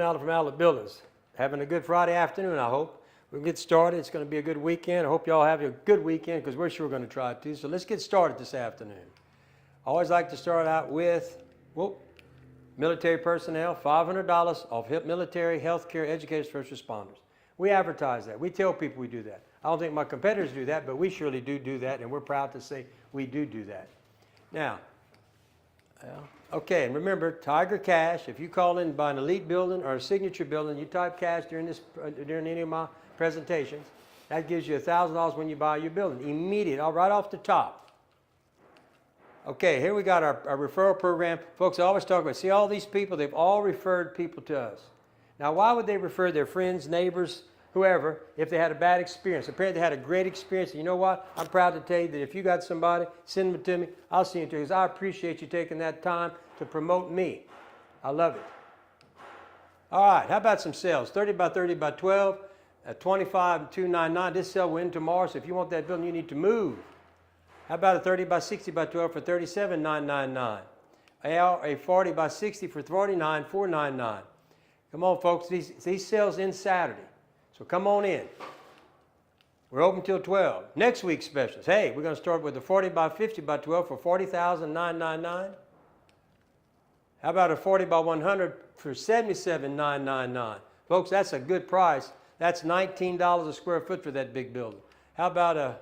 Tim Allen from Outlet Buildings. Having a good Friday afternoon, I hope. We'll get started. It's going to be a good weekend. I hope you all have a good weekend because we're sure going to try to. So let's get started this afternoon. I always like to start out with, military personnel, $500 off military, healthcare, educators, first responders. We advertise that. We tell people we do that. I don't think my competitors do that, but we surely do that, and we're proud to say we do that. Now, okay, and remember, Tiger Cash, if you call in by an elite building or a signature building, you type cash during any of my presentations, that gives you $1,000 when you buy your building. Immediate, right off the top. Okay, here we got our referral program. Folks, I always talk about, see all these people, they've all referred people to us. Now, why would they refer their friends, neighbors, whoever, if they had a bad experience? Apparently they had a great experience. And you know what? I'm proud to tell you that if you got somebody, send them to me. I'll send it to you because I appreciate you taking that time to promote me. I love it. All right, how about some sales? 30 by 30 by 12 at $25,299. This sale will end tomorrow, so if you want that building, you need to move. How about a 30 by 60 by 12 for $37,999? A 40 by 60 for $49,499. Come on, folks. These sales end Saturday. So come on in. We're open till 12. Next week's specials. Hey, we're going to start with the 40 by 50 by 12 for $40,999. How about a 40 by 100 for $77,999? Folks, that's a good price. That's $19 a square foot for that big building. How about a,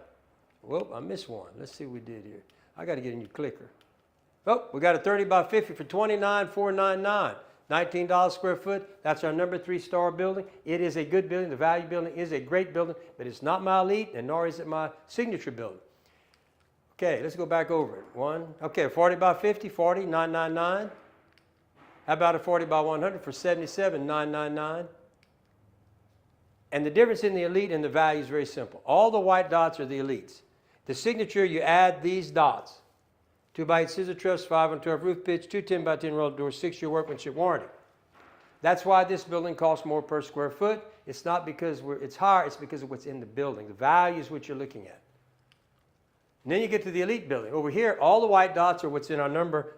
I missed one. Let's see what we did here. I got to get a new clicker. We got a 30 by 50 for $29,499. $19 square foot, that's our number 3-star building. It is a good building. The value building is a great building, but it's not my elite, and nor is it my signature building. Okay, let's go back over it. Okay, 40 by 50, $40,999. How about a 40 by 100 for $77,999? And the difference in the elite and the value is very simple. All the white dots are the elites. The signature, you add these dots. 2x8 scissor truss, 5-on-12 roof pitch, 2 10 by 10 roll doors, 6-year workmanship warranty. That's why this building costs more per square foot. It's not because it's higher, it's because of what's in the building. The value is what you're looking at. And then you get to the elite building. Over here, all the white dots are what's in our number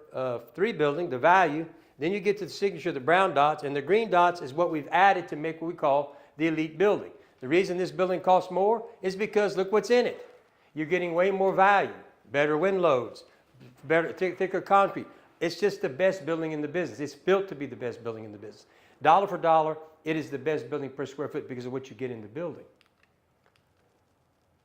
3 building, the value. Then you get to the signature, the brown dots, and the green dots is what we've added to make what we call the elite building. The reason this building costs more is because look what's in it. You're getting way more value, better wind loads, better, thicker concrete. It's just the best building in the business. It's built to be the best building in the business. Dollar for dollar, it is the best building per square foot because of what you get in the building.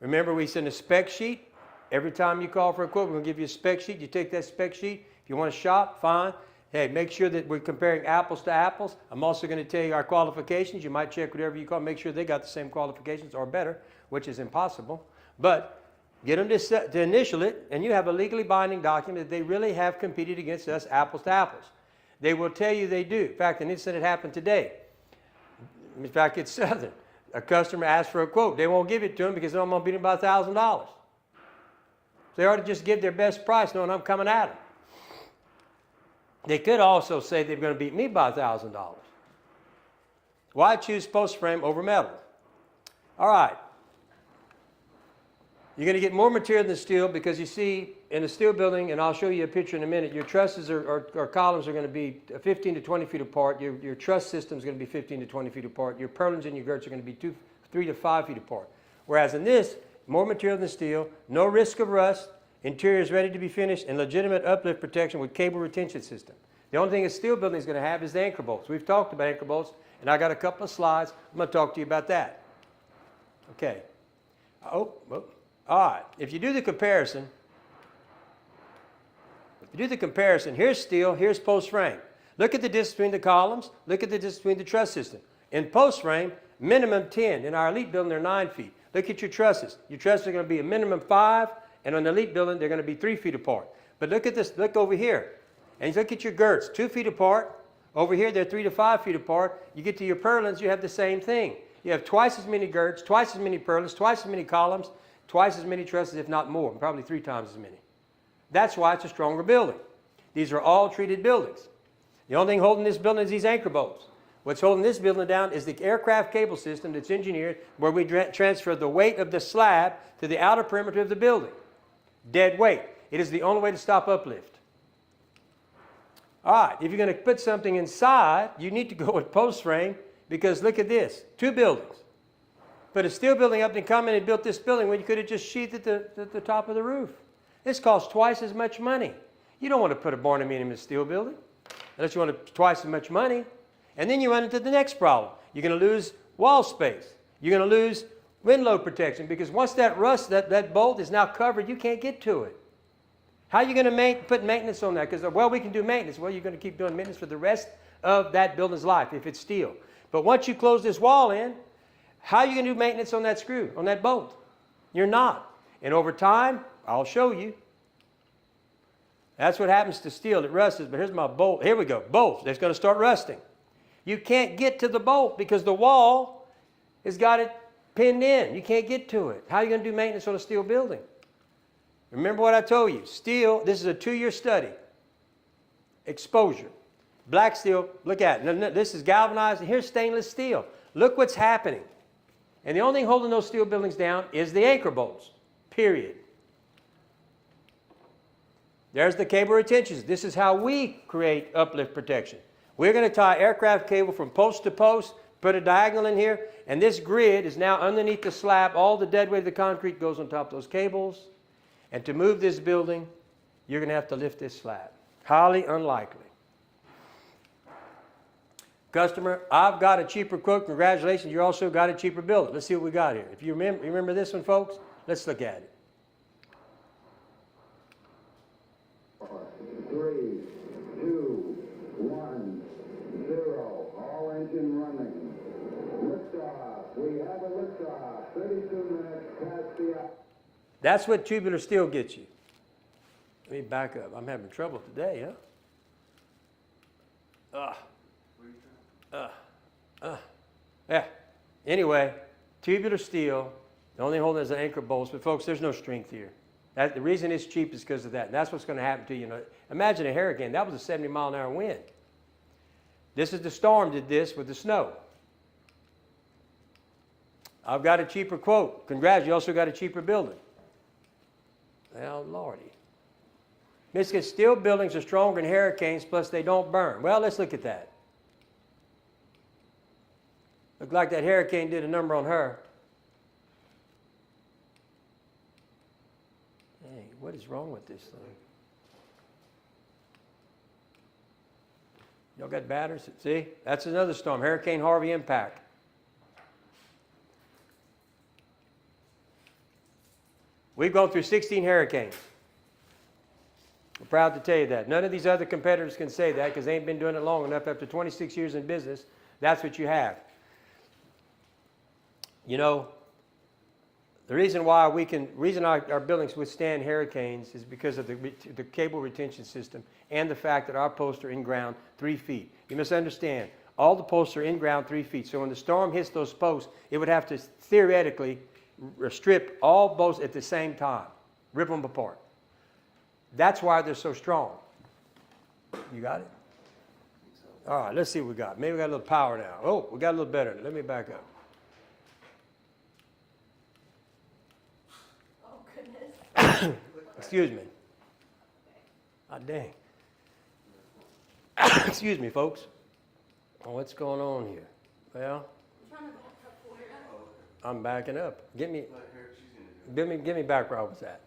Remember, we send a spec sheet. Every time you call for a quote, we're going to give you a spec sheet. You take that spec sheet. If you want to shop, fine. Hey, make sure that we're comparing apples to apples. I'm also going to tell you our qualifications. You might check whatever you call, make sure they got the same qualifications or better, which is impossible. But get them to initial it, and you have a legally binding document that they really have competed against us apples to apples. They will tell you they do. In fact, an incident happened today. In fact, it's Southern. A customer asked for a quote. They won't give it to them because I'm going to beat them by $1,000. They ought to just give their best price knowing I'm coming at them. They could also say they're going to beat me by $1,000. Why choose post frame over metal? All right. You're going to get more material than steel because you see in a steel building, and I'll show you a picture in a minute, your trusses or columns are going to be 15 to 20 feet apart. Your truss system is going to be 15 to 20 feet apart. Your purlins and your girts are going to be 3 to 5 feet apart. Whereas in this, more material than steel, no risk of rust, interior is ready to be finished, and legitimate uplift protection with cable retention system. The only thing a steel building is going to have is the anchor bolts. We've talked about anchor bolts, and I got a couple of slides. I'm going to talk to you about that. Okay. All right. If you do the comparison, here's steel, here's post frame. Look at the distance between the columns. Look at the distance between the truss system. In post frame, minimum 10. In our elite building, they're 9 feet. Look at your trusses. Your trusses are going to be a minimum 5, and on the elite building, they're going to be 3 feet apart. But look at this. Look over here. And look at your girts, 2 feet apart. Over here, they're 3 to 5 feet apart. You get to your purlins, you have the same thing. You have twice as many girts, twice as many purlins, twice as many columns, twice as many trusses, if not more, probably 3 times as many. That's why it's a stronger building. These are all treated buildings. The only thing holding this building is these anchor bolts. What's holding this building down is the aircraft cable system that's engineered where we transfer the weight of the slab to the outer perimeter of the building. Dead weight. It is the only way to stop uplift. All right, if you're going to put something inside, you need to go with post frame, because look at this, 2 buildings. Put a steel building up and come in and built this building when you could have just sheathed it at the top of the roof. This costs twice as much money. You don't want to put a barn-dominium steel building unless you want twice as much money. And then you run into the next problem. You're going to lose wall space. You're going to lose wind load protection, because once that rust, that bolt is now covered, you can't get to it. How are you going to put maintenance on that? Because, well, we can do maintenance. Well, you're going to keep doing maintenance for the rest of that building's life if it's steel. But once you close this wall in, how are you going to do maintenance on that screw, on that bolt? You're not. And over time, I'll show you. That's what happens to steel. It rusts. But here's my bolt. Here we go. Bolt. It's going to start rusting. You can't get to the bolt because the wall has got it pinned in. You can't get to it. How are you going to do maintenance on a steel building? Remember what I told you. Steel, this is a 2-year study. Exposure. Black steel, look at it. This is galvanized, and here's stainless steel. Look what's happening. And the only thing holding those steel buildings down is the anchor bolts, period. There's the cable retentions. This is how we create uplift protection. We're going to tie aircraft cable from post to post, put a diagonal in here, and this grid is now underneath the slab. All the dead weight of the concrete goes on top of those cables. And to move this building, you're going to have to lift this slab. Highly unlikely. Customer, I've got a cheaper quote. Congratulations, you also got a cheaper building. Let's see what we got here. If you remember this one, folks, let's look at it. 3, 2, 1, 0. All engine running. Liftoff. We have a liftoff. 32 minutes past the hour. That's what tubular steel gets you. Let me back up. I'm having trouble today, huh? Yeah. Anyway, tubular steel, the only hole is an anchor bolts, but folks, there's no strength here. The reason it's cheap is because of that. And that's what's going to happen to you. Imagine a hurricane. That was a 70-mile-an-hour wind. This is the storm did this with the snow. I've got a cheaper quote. Congrats, you also got a cheaper building. Well, Lordy. Michigan steel buildings are stronger in hurricanes, plus they don't burn. Well, let's look at that. Looked like that hurricane did a number on her. Hey, what is wrong with this thing? Y'all got batters? See? That's another storm. Hurricane Harvey impact. We've gone through 16 hurricanes. We're proud to tell you that. None of these other competitors can say that because they ain't been doing it long enough. After 26 years in business, that's what you have. You know, the reason why our buildings withstand hurricanes is because of the cable retention system and the fact that our posts are in ground 3 feet. You must understand, all the posts are in ground 3 feet. So when the storm hits those posts, it would have to theoretically strip all posts at the same time, rip them apart. That's why they're so strong. You got it? All right, let's see what we got. Maybe we got a little power now. Oh, we got a little better. Let me back up. Excuse me. Ah, dang. Excuse me, folks. Oh, what's going on here? Well, I'm backing up. Give me back where I was at.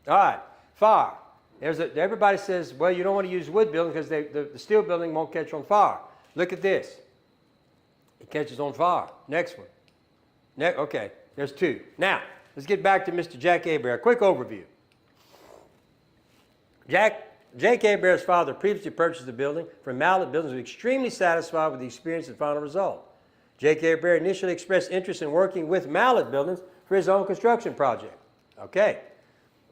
All right, fire. Everybody says, well, you don't want to use wood building because the steel building won't catch on fire. Look at this. It catches on fire. Next one. Okay, there's 2. Now, let's get back to Mr. Jake Hebert. A quick overview. Jake Hebert's father previously purchased the building from Mallet Buildings and was extremely satisfied with the experience and final result. Jake Hebert initially expressed interest in working with Mallet Buildings for his own construction project. Okay,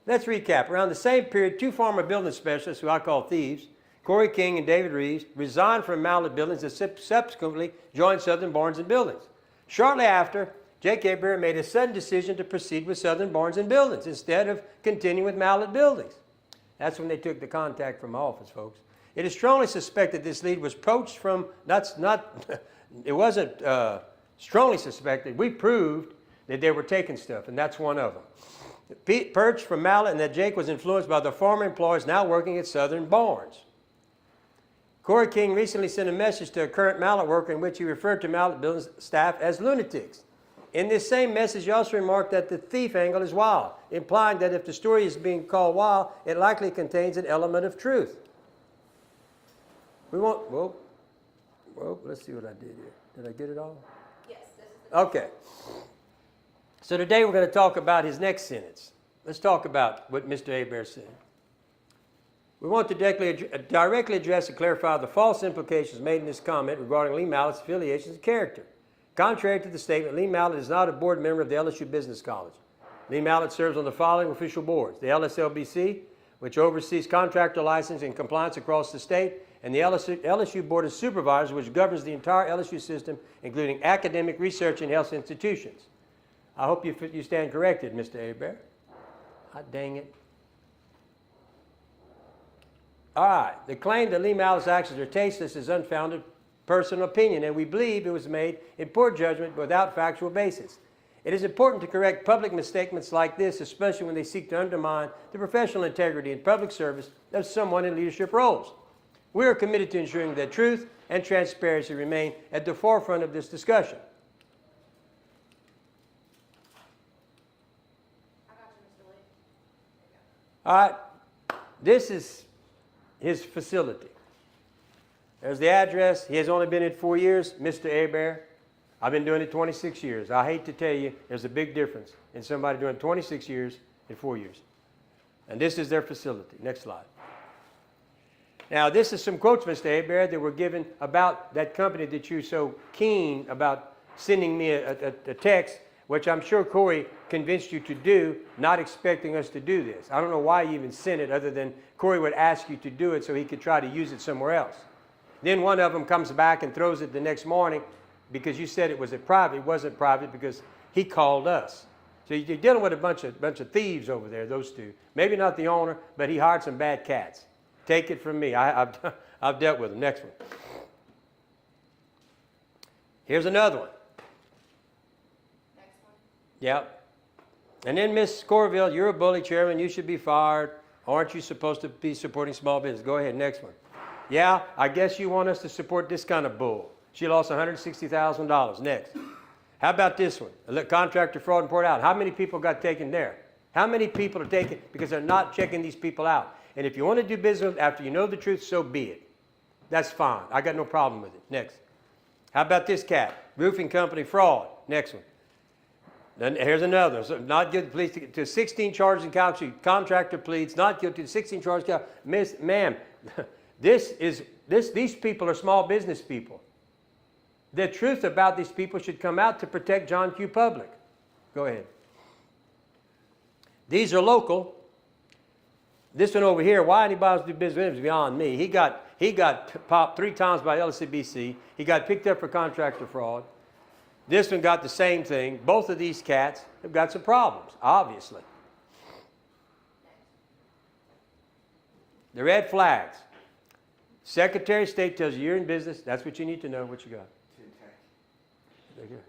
let's recap. Around the same period, 2 former building specialists, who I call thieves, Corey King and David Reeves, resigned from Mallet Buildings and subsequently joined Southern Barnes and Buildings. Shortly after, Jake Hebert made a sudden decision to proceed with Southern Barnes and Buildings instead of continuing with Mallet Buildings. That's when they took the contact from my office, folks. It is strongly suspected this lead was poached from, it wasn't strongly suspected. We proved that they were taking stuff, and that's one of them. Purged from Mallet, and that Jake was influenced by the former employees now working at Southern Barnes. Corey King recently sent a message to a current mallet worker in which he referred to mallet building staff as lunatics. In this same message, he also remarked that the thief angle is wild, implying that if the story is being called wild, it likely contains an element of truth. We won't, well, let's see what I did here. Did I get it all? Yes, this is the Okay. So today we're going to talk about his next sentence. Let's talk about what Mr. Hebert said. We want to directly address and clarify the false implications made in this comment regarding Lee Mallett's affiliations and character. Contrary to the statement, Lee Mallett is not a board member of the LSU Business College. Lee Mallett serves on the following official boards: the LSLBC, which oversees contractor licensing and compliance across the state, and the LSU Board of Supervisors, which governs the entire LSU system, including academic, research, and health institutions. I hope you stand corrected, Mr. Hebert. Hot dang it. All right. The claim that Lee Mallett's actions are tasteless is unfounded personal opinion, and we believe it was made in poor judgment without factual basis. It is important to correct public misstatements like this, especially when they seek to undermine the professional integrity and public service of someone in leadership roles. We are committed to ensuring that truth and transparency remain at the forefront of this discussion. I got you, Mr. Lee. All right. This is his facility. There's the address. He has only been in 4 years. Mr. Hebert, I've been doing it 26 years. I hate to tell you, there's a big difference in somebody doing 26 years and 4 years. And this is their facility. Next slide. Now, this is some quotes, Mr. Hebert, that were given about that company that you're so keen about sending me a text, which I'm sure Corey convinced you to do, not expecting us to do this. I don't know why you even sent it, other than Corey would ask you to do it so he could try to use it somewhere else. Then one of them comes back and throws it the next morning because you said it was private. It wasn't private because he called us. So you're dealing with a bunch of thieves over there, those two. Maybe not the owner, but he hired some bad cats. Take it from me. I've dealt with them. Next one. Here's another one. Next one. Yep. And then, Miss Corville, you're a bully chairman. You should be fired. Aren't you supposed to be supporting small business? Go ahead, next one. Yeah, I guess you want us to support this kind of bull. She lost $160,000. Next. How about this one? Contractor fraud in Port Allen. How many people got taken there? How many people are taken because they're not checking these people out? And if you want to do business after you know the truth, so be it. That's fine. I got no problem with it. Next. How about this cat? Roofing company fraud. Next one. Then here's another. So not guilty pleads to 16 charges in Calgary. Contractor pleads not guilty to 16 charges. Ma'am, these people are small business people. The truth about these people should come out to protect John Q. Public. Go ahead. These are local. This one over here, why anybody wants to do business with him is beyond me. He got popped 3 times by LCBC. He got picked up for contractor fraud. This one got the same thing. Both of these cats have got some problems, obviously. The red flags. Secretary of State tells you you're in business. That's what you need to know. What you got? Right here.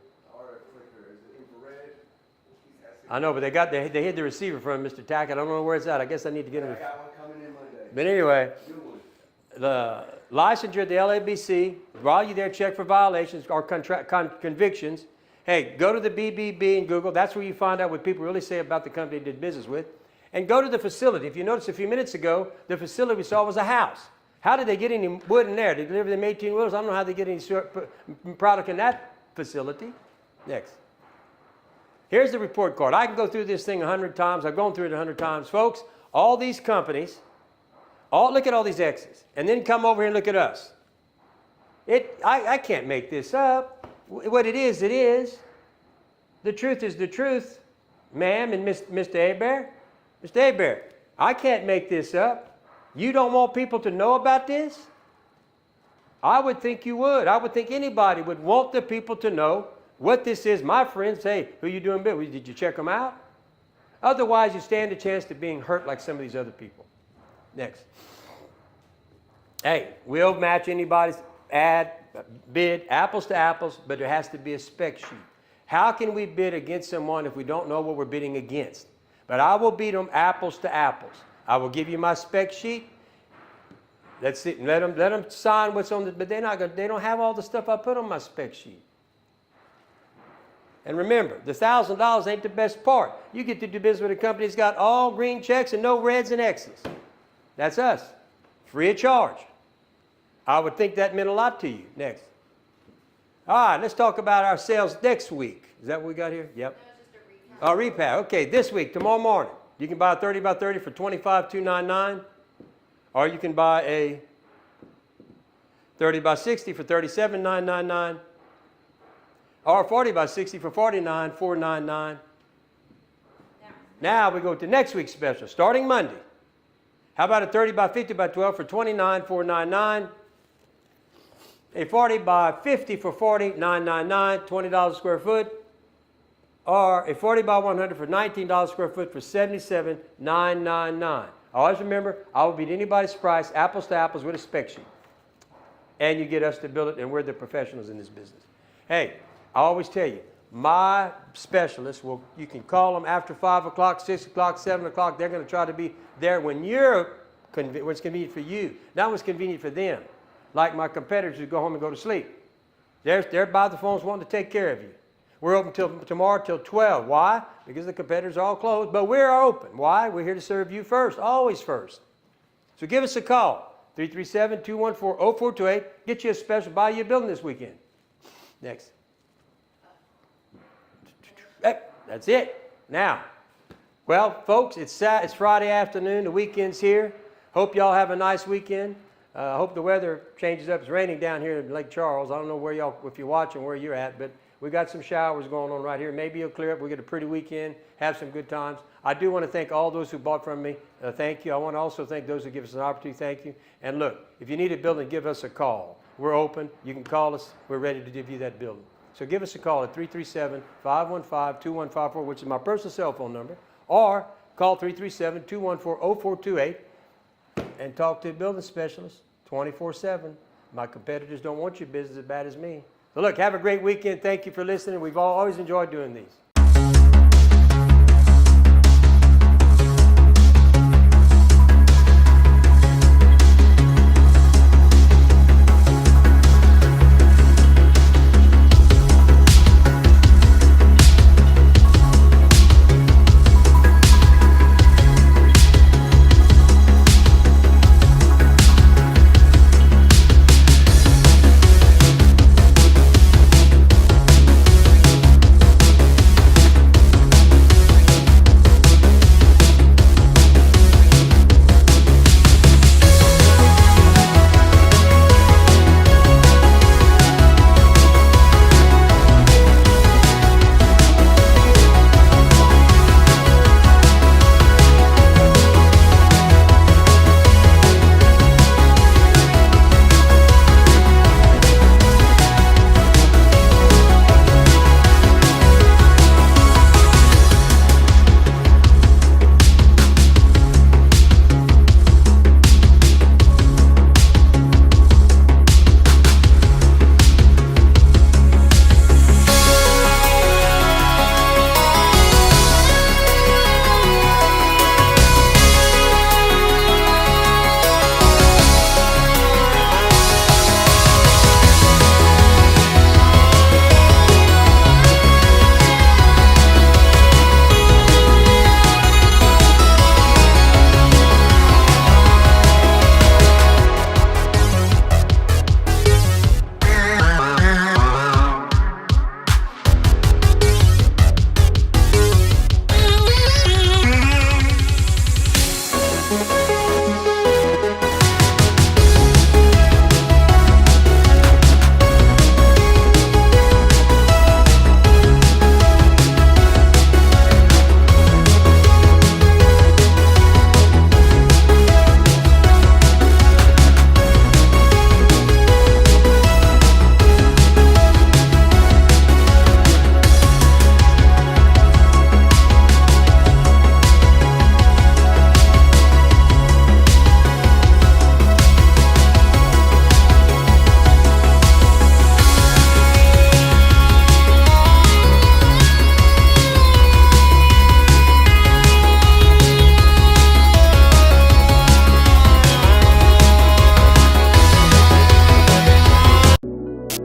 I know, but they hid the receiver from Mr. Tack. I don't know where it's at. I guess I need to get him. I got one coming in Monday. But anyway, Good one. the licensure at the LABC, while you're there, check for violations or convictions. Hey, go to the BBB and Google. That's where you find out what people really say about the company they did business with. And go to the facility. If you noticed a few minutes ago, the facility we saw was a house. How did they get any wood in there? They deliver them 18 wheels. I don't know how they get any product in that facility. Next. Here's the report card. I can go through this thing 100 times. I've gone through it 100 times. Folks, all these companies, look at all these X's, and then come over here and look at us. I can't make this up. What it is, it is. The truth is the truth, ma'am and Mr. Hebert. Mr. Hebert, I can't make this up. You don't want people to know about this? I would think you would. I would think anybody would want the people to know what this is. My friends, hey, who you doing business with? Did you check them out? Otherwise, you stand a chance to being hurt like some of these other people. Next. Hey, we'll match anybody's bid, apples to apples, but there has to be a spec sheet. How can we bid against someone if we don't know what we're bidding against? But I will beat them apples to apples. I will give you my spec sheet. Let's see. Let them sign what's on the, but they don't have all the stuff I put on my spec sheet. And remember, the $1,000 ain't the best part. You get to do business with a company that's got all green checks and no reds and X's. That's us. Free of charge. I would think that meant a lot to you. Next. All right, let's talk about our sales next week. Is that what we got here? Yep. No, it's just a recap. Repack. Okay, this week, tomorrow morning, you can buy a 30 by 30 for $25,299, or you can buy a 30 by 60 for $37,999, or a 40 by 60 for $49,499. Now we go to next week's special, starting Monday. How about a 30 by 50 by 12 for $29,499? A 40 by 50 for $49,999, $20 a square foot, or a 40 by 100 for $19 a square foot for $77,999. Always remember, I will beat anybody's price, apples to apples, with a spec sheet. And you get us to build it, and we're the professionals in this business. Hey, I always tell you, my specialists, you can call them after 5 o'clock, 6 o'clock, 7 o'clock. They're going to try to be there when when it's convenient for you, not when it's convenient for them. Like my competitors who go home and go to sleep. They're by the phones wanting to take care of you. We're open till tomorrow till 12. Why? Because the competitors are all closed, but we're open. Why? We're here to serve you first, always first. So give us a call, 337-214-0428. Get you a special, buy you a building this weekend. Next. Hey, that's it. Now, well, folks, it's Friday afternoon. The weekend's here. Hope y'all have a nice weekend. I hope the weather changes up. It's raining down here in Lake Charles. I don't know where y'all, if you're watching, where you're at, but we got some showers going on right here. Maybe it'll clear up. We'll get a pretty weekend, have some good times. I do want to thank all those who bought from me. Thank you. I want to also thank those who give us an opportunity. Thank you. And look, if you need a building, give us a call. We're open. You can call us. We're ready to give you that building. So give us a call at 337-515-2154, which is my personal cell phone number, or call 337-214-0428 and talk to a building specialist 24/7. My competitors don't want your business as bad as me. So look, have a great weekend. Thank you for listening. We've always enjoyed doing these.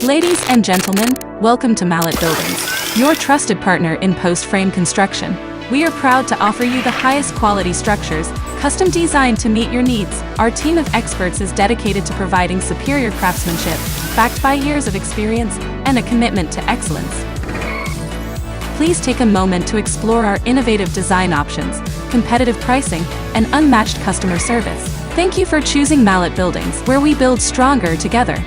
Ladies and gentlemen, welcome to Mallet Buildings, your trusted partner in post-frame construction. We are proud to offer you the highest quality structures, custom designed to meet your needs. Our team of experts is dedicated to providing superior craftsmanship, backed by years of experience and a commitment to excellence. Please take a moment to explore our innovative design options, competitive pricing, and unmatched customer service. Thank you for choosing Mallet Buildings, where we build stronger together.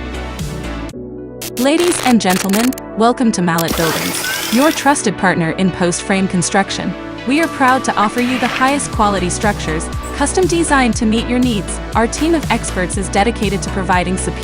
Ladies and gentlemen, welcome to Mallet Buildings, your trusted partner in post-frame construction. We are proud to offer you the highest quality structures, custom designed to meet your needs. Our team of experts is dedicated to providing superior